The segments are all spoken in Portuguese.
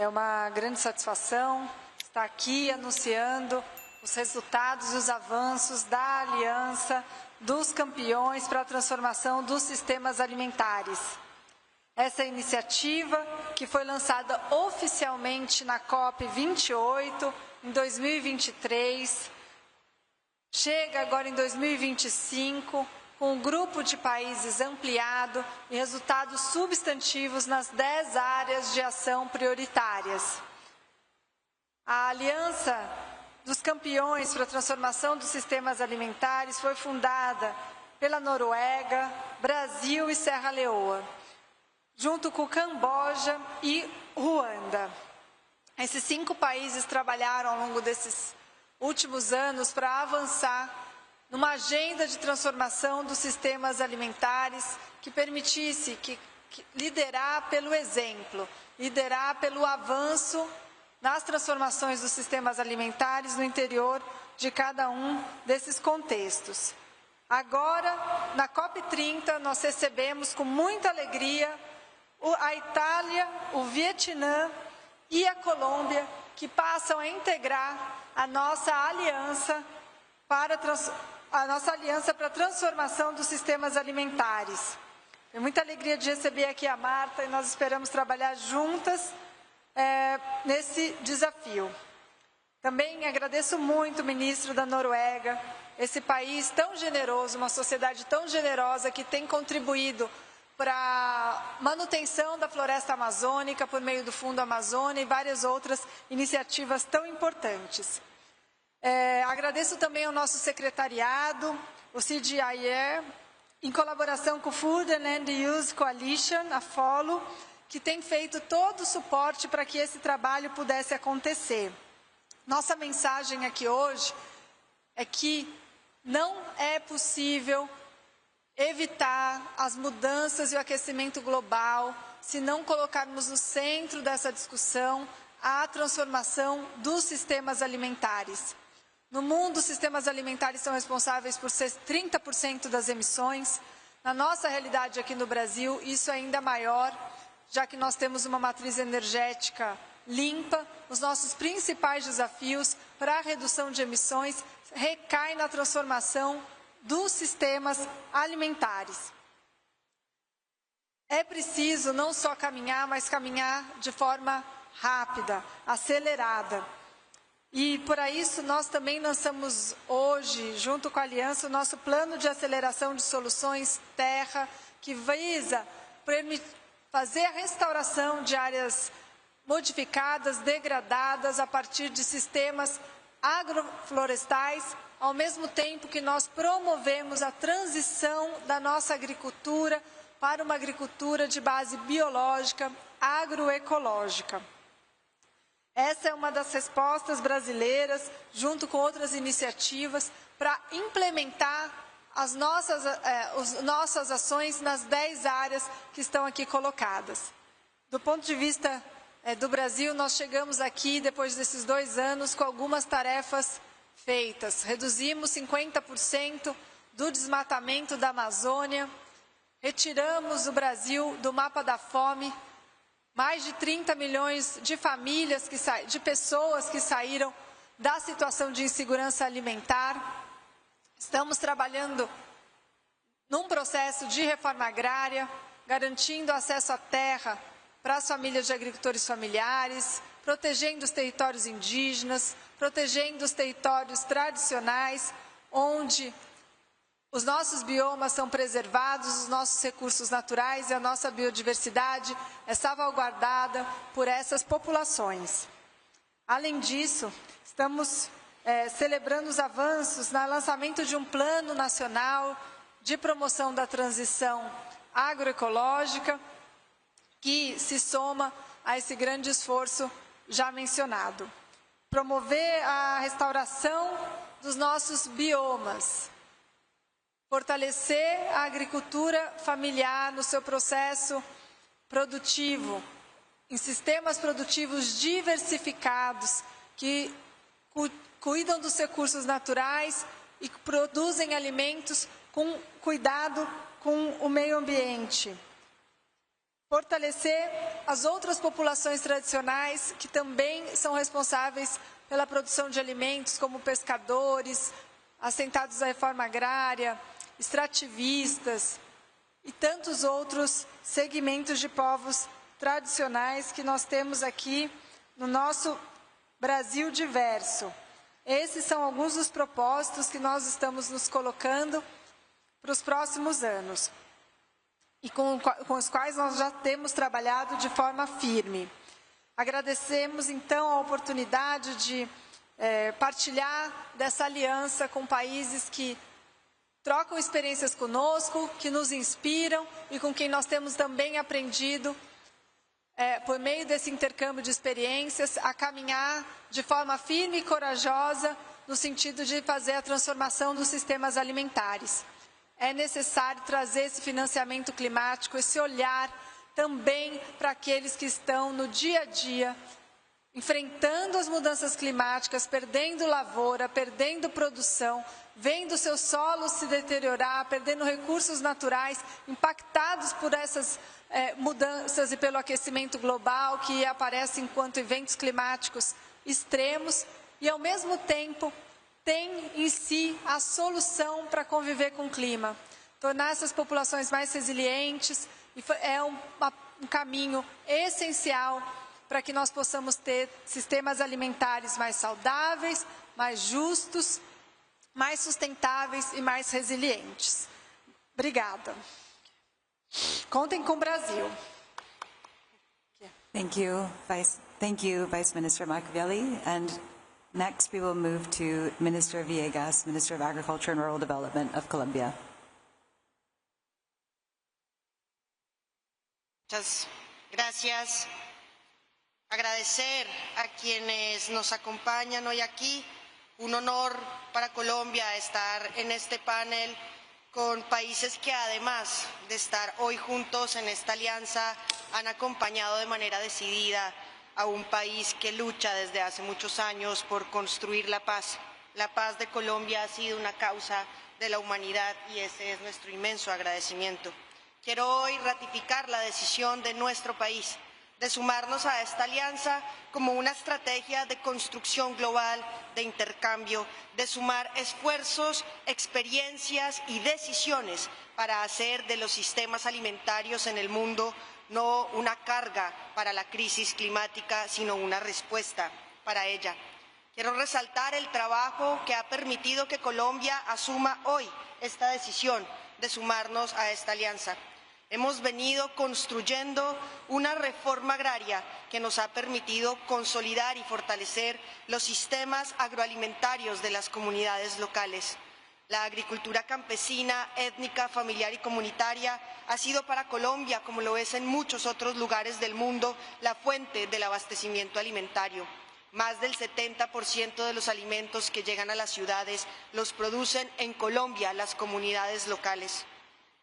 É uma grande satisfação estar aqui anunciando os resultados e os avanços da Aliança dos Campeões para a Transformação dos Sistemas Alimentares. Essa iniciativa, que foi lançada oficialmente na COP28 em 2023, chega agora em 2025 com um grupo de países ampliado e resultados substantivos nas 10 áreas de ação prioritárias. A Aliança dos Campeões para a Transformação dos Sistemas Alimentares foi fundada pela Noruega, Brasil e Serra Leoa, junto com Camboja e Ruanda. Esses 5 países trabalharam ao longo desses últimos anos para avançar numa agenda de transformação dos sistemas alimentares que permitisse liderar pelo exemplo, liderar pelo avanço nas transformações dos sistemas alimentares no interior de cada um desses contextos. Agora, na COP30, nós recebemos com muita alegria a Itália, o Vietnã e a Colômbia, que passam a integrar a nossa aliança para a transformação dos sistemas alimentares. Tenho muita alegria de receber aqui a Marta e nós esperamos trabalhar juntas nesse desafio. Também agradeço muito o ministro da Noruega, esse país tão generoso, uma sociedade tão generosa que tem contribuído para a manutenção da floresta amazônica por meio do Fundo Amazônia e várias outras iniciativas tão importantes. Agradeço também ao nosso secretariado, o CGIAR, em colaboração com o Food and Land Use Coalition, a FOLO, que tem feito todo o suporte para que esse trabalho pudesse acontecer. Nossa mensagem aqui hoje é que não é possível evitar as mudanças e o aquecimento global se não colocarmos no centro dessa discussão a transformação dos sistemas alimentares. No mundo, os sistemas alimentares são responsáveis por 30% das emissões. Na nossa realidade aqui no Brasil, isso é ainda maior, já que nós temos uma matriz energética limpa. Os nossos principais desafios para a redução de emissões recaem na transformação dos sistemas alimentares. É preciso não só caminhar, mas caminhar de forma rápida, acelerada. E, por isso, nós também lançamos hoje, junto com a Aliança, o nosso Plano de Aceleração de Soluções Terra, que visa fazer a restauração de áreas modificadas, degradadas, a partir de sistemas agroflorestais, ao mesmo tempo que nós promovemos a transição da nossa agricultura para uma agricultura de base biológica, agroecológica. Essa é uma das respostas brasileiras, junto com outras iniciativas, para implementar as nossas ações nas 10 áreas que estão aqui colocadas. Do ponto de vista do Brasil, nós chegamos aqui, depois desses 2 anos, com algumas tarefas feitas. Reduzimos 50% do desmatamento da Amazônia, retiramos o Brasil do mapa da fome, mais de 30 milhões de famílias, de pessoas que saíram da situação de insegurança alimentar. Estamos trabalhando num processo de reforma agrária, garantindo acesso à terra para as famílias de agricultores familiares, protegendo os territórios indígenas, protegendo os territórios tradicionais, onde os nossos biomas são preservados, os nossos recursos naturais e a nossa biodiversidade é salvaguardada por essas populações. Além disso, estamos celebrando os avanços no lançamento de um Plano Nacional de Promoção da Transição Agroecológica, que se soma a esse grande esforço já mencionado. Promover a restauração dos nossos biomas, fortalecer a agricultura familiar no seu processo produtivo, em sistemas produtivos diversificados que cuidam dos recursos naturais e produzem alimentos com cuidado com o meio ambiente. Fortalecer as outras populações tradicionais que também são responsáveis pela produção de alimentos, como pescadores, assentados à reforma agrária, extrativistas e tantos outros segmentos de povos tradicionais que nós temos aqui no nosso Brasil diverso. Esses são alguns dos propósitos que nós estamos nos colocando para os próximos anos e com os quais nós já temos trabalhado de forma firme. Agradecemos, então, a oportunidade de partilhar dessa aliança com países que trocam experiências conosco, que nos inspiram e com quem nós temos também aprendido, por meio desse intercâmbio de experiências, a caminhar de forma firme e corajosa no sentido de fazer a transformação dos sistemas alimentares. É necessário trazer esse financiamento climático, esse olhar também para aqueles que estão no dia a dia, enfrentando as mudanças climáticas, perdendo lavoura, perdendo produção, vendo seus solos se deteriorar, perdendo recursos naturais, impactados por essas mudanças e pelo aquecimento global que aparece enquanto eventos climáticos extremos e, ao mesmo tempo, tem em si a solução para conviver com o clima. Tornar essas populações mais resilientes é um caminho essencial para que nós possamos ter sistemas alimentares mais saudáveis, mais justos, mais sustentáveis e mais resilientes. Obrigada. Contem com o Brasil. Thank you, Vice Minister Machiavelli. And next we will move to Minister Villegas, Minister of Agriculture and Rural Development of Colombia. Muchas gracias. Agradecer a quienes nos acompañan hoy aquí. Un honor para Colombia estar en este panel con países que, además de estar hoy juntos en esta alianza, han acompañado de manera decidida a un país que lucha desde hace muchos años por construir la paz. La paz de Colombia ha sido una causa de la humanidad y ese es nuestro inmenso agradecimiento. Quiero hoy ratificar la decisión de nuestro país de sumarnos a esta alianza como una estrategia de construcción global, de intercambio, de sumar esfuerzos, experiencias y decisiones para hacer de los sistemas alimentarios en el mundo no una carga para la crisis climática, sino una respuesta para ella. Quiero resaltar el trabajo que ha permitido que Colombia asuma hoy esta decisión de sumarnos a esta alianza. Hemos venido construyendo una reforma agraria que nos ha permitido consolidar y fortalecer los sistemas agroalimentarios de las comunidades locales. La agricultura campesina, étnica, familiar y comunitaria ha sido para Colombia, como lo es en muchos otros lugares del mundo, la fuente del abastecimiento alimentario. Más del 70% de los alimentos que llegan a las ciudades los producen en Colombia las comunidades locales.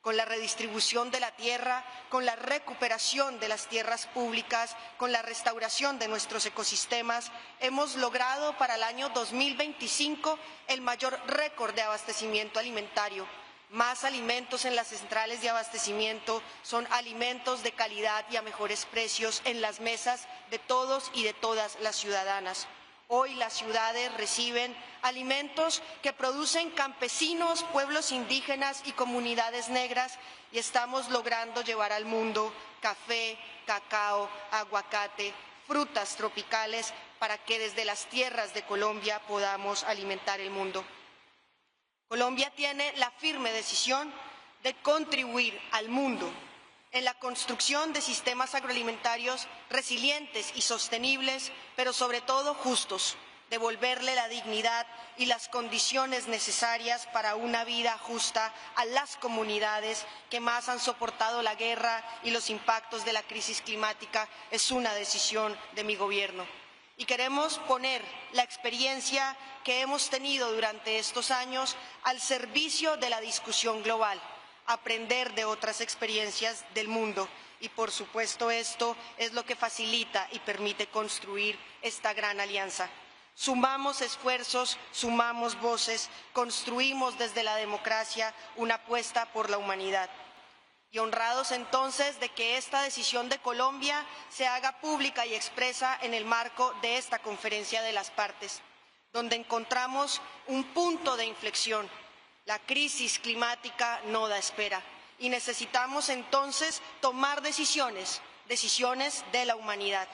Con la redistribución de la tierra, con la recuperación de las tierras públicas, con la restauración de nuestros ecosistemas, hemos logrado para el año 2025 el mayor récord de abastecimiento alimentario. Más alimentos en las centrales de abastecimiento son alimentos de calidad y a mejores precios en las mesas de todos y de todas las ciudadanas. Hoy las ciudades reciben alimentos que producen campesinos, pueblos indígenas y comunidades negras y estamos logrando llevar al mundo café, cacao, aguacate, frutas tropicales para que desde las tierras de Colombia podamos alimentar el mundo. Colombia tiene la firme decisión de contribuir al mundo en la construcción de sistemas agroalimentarios resilientes y sostenibles, pero sobre todo justos, devolverle la dignidad y las condiciones necesarias para una vida justa a las comunidades que más han soportado la guerra y los impactos de la crisis climática es una decisión de mi gobierno. Y queremos poner la experiencia que hemos tenido durante estos años al servicio de la discusión global, aprender de otras experiencias del mundo y, por supuesto, esto es lo que facilita y permite construir esta gran alianza. Sumamos esfuerzos, sumamos voces, construimos desde la democracia una apuesta por la humanidad. Y honrados entonces de que esta decisión de Colombia se haga pública y expresa en el marco de esta conferencia de las partes, donde encontramos un punto de inflexión. La crisis climática no da espera y necesitamos entonces tomar decisiones de la humanidad.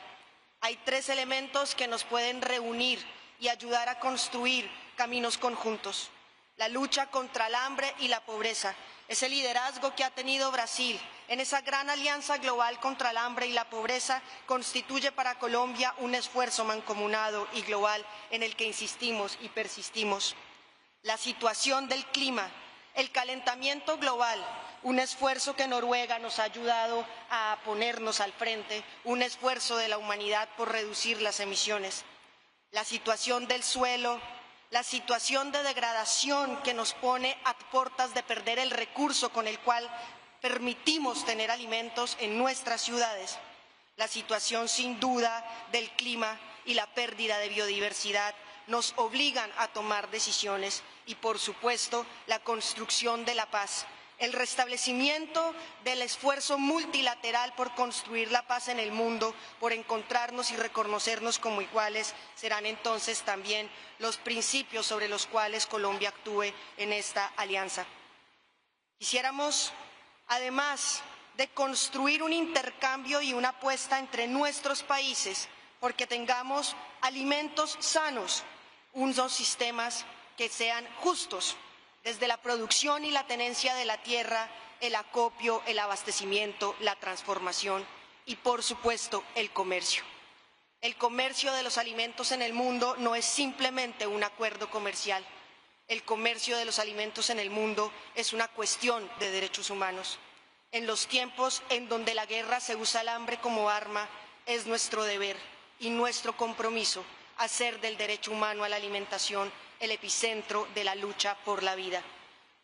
Hay 3 elementos que nos pueden reunir y ayudar a construir caminos conjuntos: la lucha contra el hambre y la pobreza. Ese liderazgo que ha tenido Brasil en esa gran alianza global contra el hambre y la pobreza constituye para Colombia un esfuerzo mancomunado y global en el que insistimos y persistimos. La situación del clima, el calentamiento global, un esfuerzo que Noruega nos ha ayudado a ponernos al frente, un esfuerzo de la humanidad por reducir las emisiones. La situación del suelo, la situación de degradación que nos pone a puertas de perder el recurso con el cual permitimos tener alimentos en nuestras ciudades. La situación sin duda del clima y la pérdida de biodiversidad nos obligan a tomar decisiones y, por supuesto, la construcción de la paz. El restablecimiento del esfuerzo multilateral por construir la paz en el mundo, por encontrarnos y reconocernos como iguales, serán entonces también los principios sobre los cuales Colombia actúe en esta alianza. Quisiéramos, además de construir un intercambio y una apuesta entre nuestros países, porque tengamos alimentos sanos, unos sistemas que sean justos, desde la producción y la tenencia de la tierra, el acopio, el abastecimiento, la transformación y, por supuesto, el comercio. El comercio de los alimentos en el mundo no es simplemente un acuerdo comercial. El comercio de los alimentos en el mundo es una cuestión de derechos humanos. En los tiempos en donde la guerra se usa el hambre como arma, es nuestro deber y nuestro compromiso hacer del derecho humano a la alimentación el epicentro de la lucha por la vida.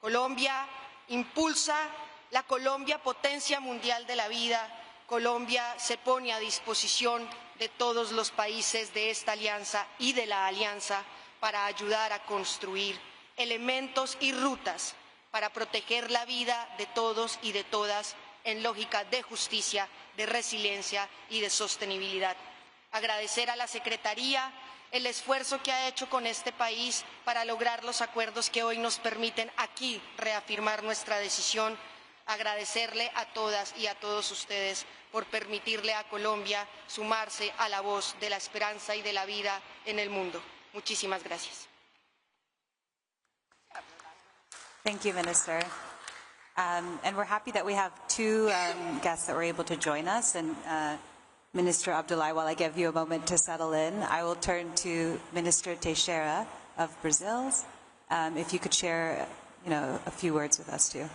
Colombia impulsa la Colombia potencia mundial de la vida. Colombia se pone a disposición de todos los países de esta alianza y de la alianza para ayudar a construir elementos y rutas para proteger la vida de todos y de todas en lógica de justicia, de resiliencia y de sostenibilidad. Agradecer a la Secretaría el esfuerzo que ha hecho con este país para lograr los acuerdos que hoy nos permiten aquí reafirmar nuestra decisión. Agradecerle a todas y a todos ustedes por permitirle a Colombia sumarse a la voz de la esperanza y de la vida en el mundo. Muchísimas gracias. Thank you, Minister. And we're happy that we have 2 guests that were able to join us. And Minister Abdullahi, while I give you a moment to settle in, I will turn to Minister Teixeira of Brazil. If you could share, a few words with us too.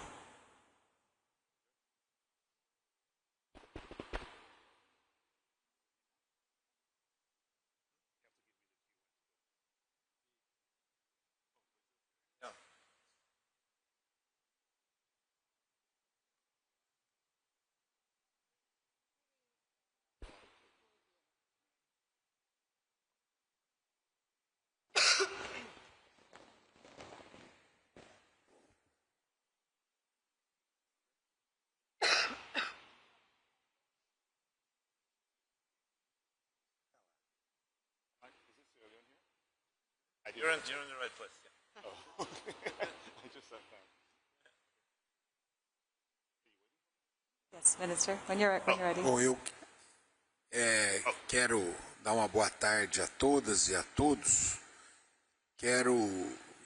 You're in the right place. Yeah. Oh, okay. I just sat down. Yes, Minister, when you're ready. Bom, eu quero dar uma boa tarde a todas e a todos. Quero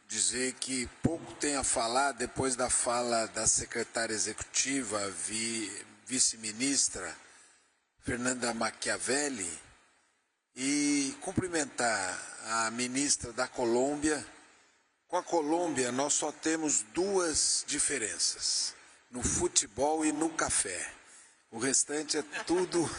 dizer que pouco tenho a falar depois da fala da secretária executiva, vice-ministra Fernanda Machiavelli, e cumprimentar a ministra da Colômbia. Com a Colômbia, nós só temos 2 diferenças, no futebol e no café. O restante é tudo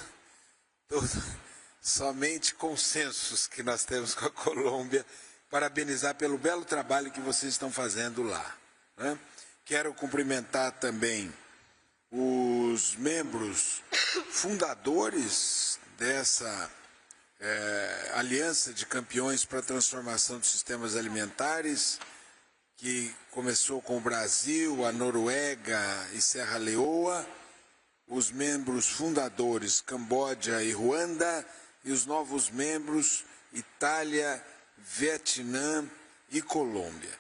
somente consensos que nós temos com a Colômbia. Parabenizar pelo belo trabalho que vocês estão fazendo lá, né? Quero cumprimentar também os membros fundadores dessa Aliança de Campeões para a Transformação dos Sistemas Alimentares, que começou com o Brasil, a Noruega e Serra Leoa, os membros fundadores Camboja e Ruanda e os novos membros Itália, Vietnã e Colômbia.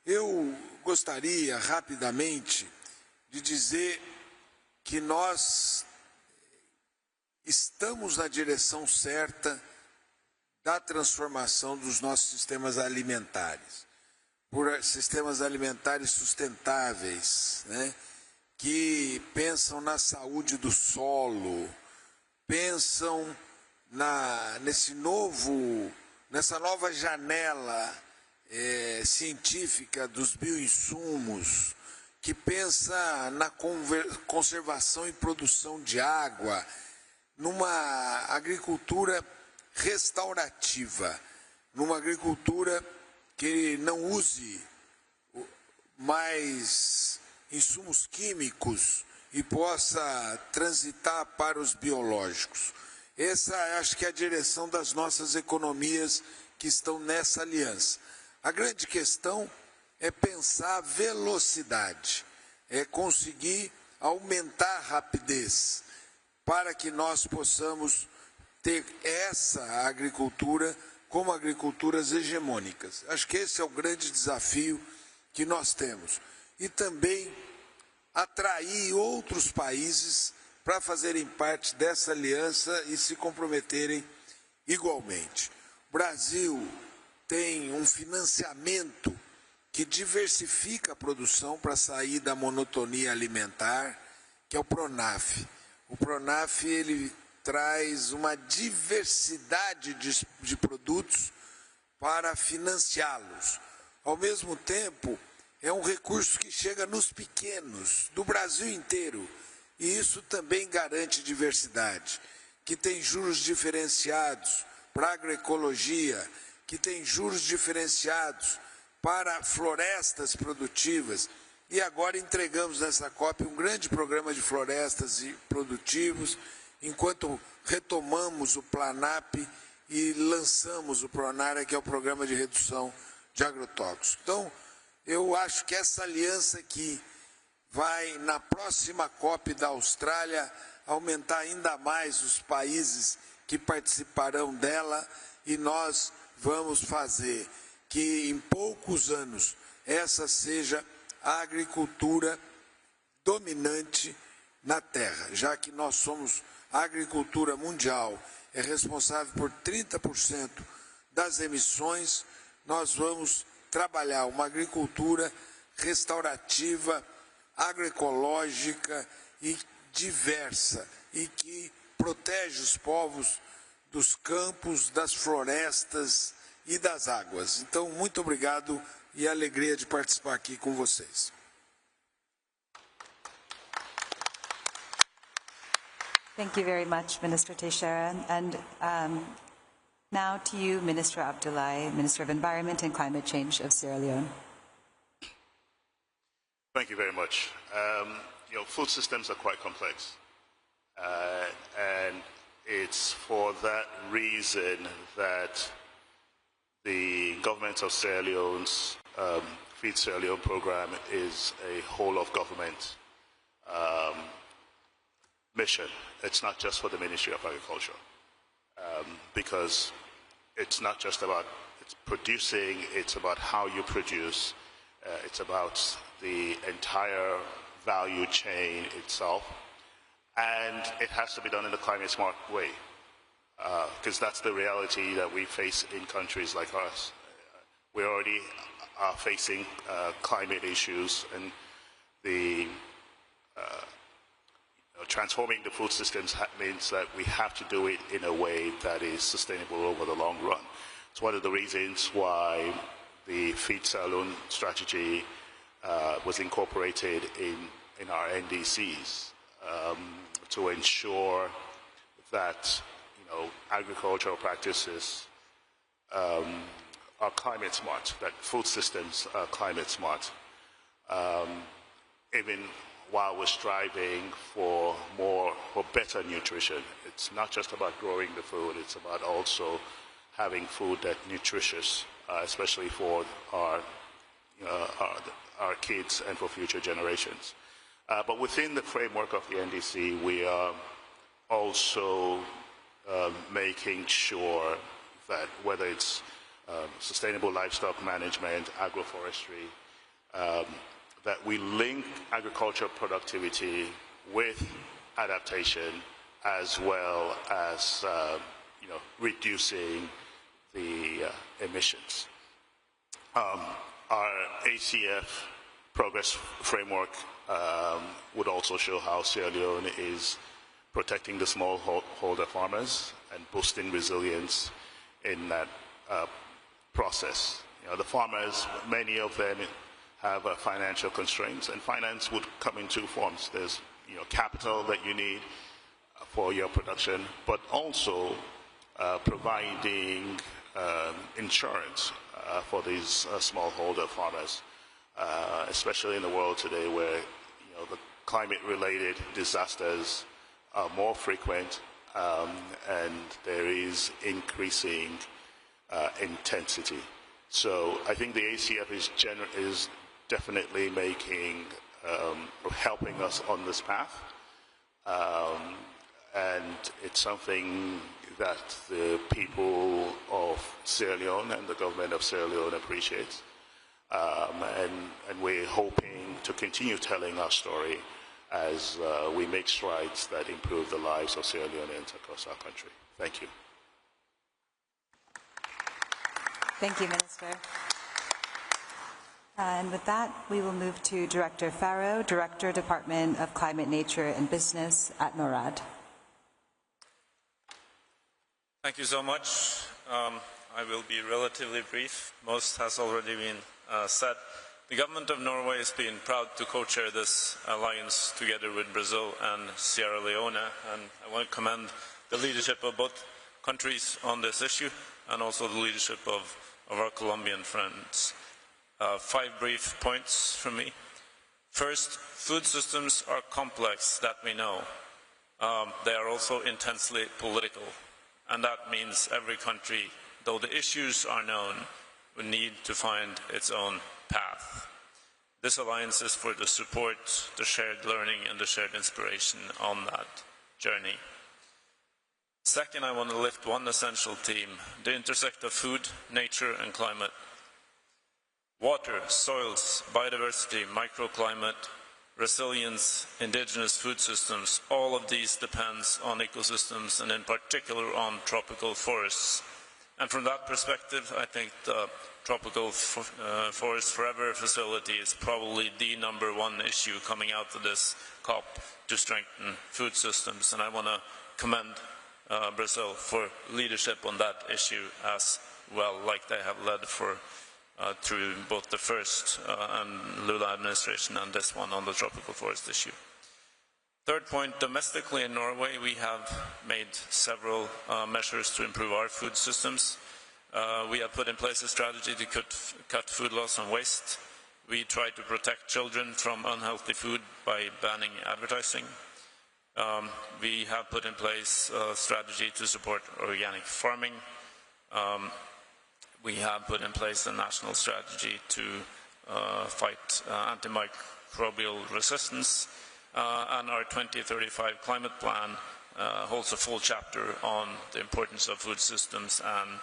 Eu gostaria rapidamente de dizer que nós estamos na direção certa da transformação dos nossos sistemas alimentares, por sistemas alimentares sustentáveis, né, que pensam na saúde do solo, pensam nessa nova janela científica dos bioinsumos, que pensa na conservação e produção de água, numa agricultura restaurativa, numa agricultura que não use mais insumos químicos e possa transitar para os biológicos. Essa acho que é a direção das nossas economias que estão nessa aliança. A grande questão é pensar a velocidade, é conseguir aumentar a rapidez para que nós possamos ter essa agricultura como agriculturas hegemônicas. Acho que esse é o grande desafio que nós temos. E também atrair outros países para fazerem parte dessa aliança e se comprometerem igualmente. O Brasil tem um financiamento que diversifica a produção para sair da monotonia alimentar, que é o PRONAF. O PRONAF ele traz uma diversidade de produtos para financiá-los. Ao mesmo tempo, é um recurso que chega nos pequenos, do Brasil inteiro, e isso também garante diversidade, que tem juros diferenciados para a agroecologia, que tem juros diferenciados para florestas produtivas, e agora entregamos nessa COP um grande programa de florestas e produtivos, enquanto retomamos o PLANAP e lançamos o PRONARA, que é o Programa de Redução de Agrotóxicos. Então, eu acho que essa aliança aqui vai, na próxima COP da Austrália, aumentar ainda mais os países que participarão dela, e nós vamos fazer que em poucos anos essa seja a agricultura dominante na Terra, já que nós somos a agricultura mundial, é responsável por 30% das emissões, nós vamos trabalhar uma agricultura restaurativa, agroecológica e diversa, e que protege os povos dos campos, das florestas e das águas. Então, muito obrigado e alegria de participar aqui com vocês. Thank you very much, Minister Teixeira. And now to you, Minister Abdullahi, Minister of Environment and Climate Change of Sierra Leone. Thank you very much. Food systems are quite complex. And it's for that reason that the government of Sierra Leone's Feed Sierra Leone program is a whole-of-government mission. It's not just for the Ministry of Agriculture, because it's not just about producing, it's about how you produce, it's about the entire value chain itself, and it has to be done in a climate-smart way, because that's the reality that we face in countries like ours. We already are facing climate issues, and the transforming the food systems means that we have to do it in a way that is sustainable over the long run. It's one of the reasons why the Feed Sierra Leone strategy was incorporated in our NDCs to ensure that agricultural practices are climate smart, that food systems are climate smart. Even while we're striving for better nutrition, it's not just about growing the food, it's about also having food that's nutritious, especially for our our kids and for future generations. But within the framework of the NDC, we are also making sure that whether it's sustainable livestock management, agroforestry, that we link agricultural productivity with adaptation as well as reducing the emissions. Our ACF progress framework would also show how Sierra Leone is protecting the smallholder farmers and boosting resilience in that process. The farmers, many of them have financial constraints, and finance would come in two forms. There's capital that you need for your production, but also providing insurance for these smallholder farmers, especially in the world today where the climate-related disasters are more frequent and there is increasing intensity. So I think the ACF is definitely helping us on this path, and it's something that the people of Sierra Leone and the government of Sierra Leone appreciates, and we're hoping to continue telling our story as we make strides that improve the lives of Sierra Leoneans across our country. Thank you. Thank you, Minister. And with that, we will move to Director Farrow, Director, Department of Climate, Nature and Business at NORAD. Thank you so much. I will be relatively brief. Most has already been said. The government of Norway has been proud to co-chair this alliance together with Brazil and Sierra Leone, and I want to commend the leadership of both countries on this issue and also the leadership of our Colombian friends. 5 brief points from me. First, food systems are complex, that we know. They are also intensely political, and that means every country, though the issues are known, will need to find its own path. This alliance is for the support, the shared learning, and the shared inspiration on that journey. Second, I want to lift one essential theme, the intersect of food, nature, and climate. Water, soils, biodiversity, microclimate, resilience, indigenous food systems, all of these depends on ecosystems and in particular on tropical forests. And from that perspective, I think the Tropical Forest Forever facility is probably the #1 issue coming out of this COP to strengthen food systems. And I want to commend Brazil for leadership on that issue as well, like they have led for through both the first and Lula administration and this one on the tropical forest issue. Third point, domestically in Norway, we have made several measures to improve our food systems. We have put in place a strategy to cut food loss and waste. We try to protect children from unhealthy food by banning advertising. We have put in place a strategy to support organic farming. We have put in place a national strategy to fight antimicrobial resistance, and our 2035 climate plan holds a full chapter on the importance of food systems and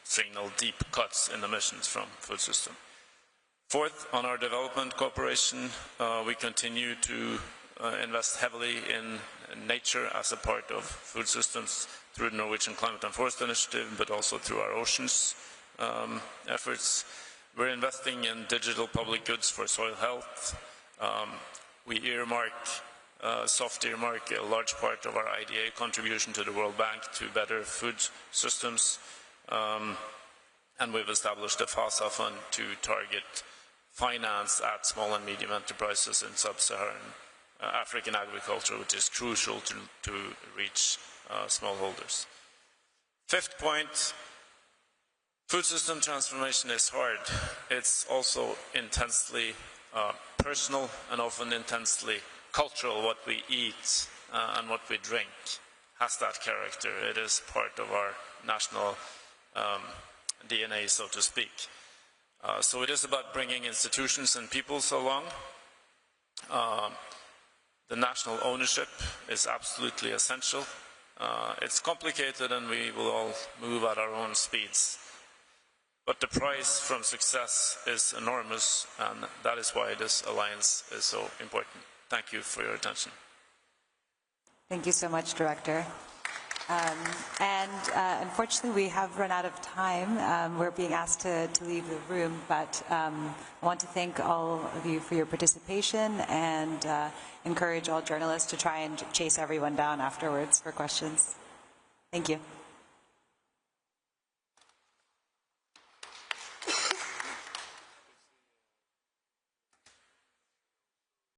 signal deep cuts in emissions from food system. Fourth, on our development cooperation, we continue to invest heavily in nature as a part of food systems through the Norwegian Climate and Forest Initiative, but also through our oceans efforts. We're investing in digital public goods for soil health. We soft earmark a large part of our IDA contribution to the World Bank to better food systems. And we've established a FASA fund to target finance at small and medium enterprises in sub-Saharan African agriculture, which is crucial to reach smallholders. Fifth point, food system transformation is hard. It's also intensely personal and often intensely cultural. What we eat and what we drink has that character. It is part of our national DNA, so to speak. So it is about bringing institutions and peoples along. The national ownership is absolutely essential. It's complicated and we will all move at our own speeds. But the price from success is enormous, and that is why this alliance is so important. Thank you for your attention. Thank you so much, Director. Unfortunately, we have run out of time. We're being asked to leave the room, but I want to thank all of you for your participation and encourage all journalists to try and chase everyone down afterwards for questions. Thank you.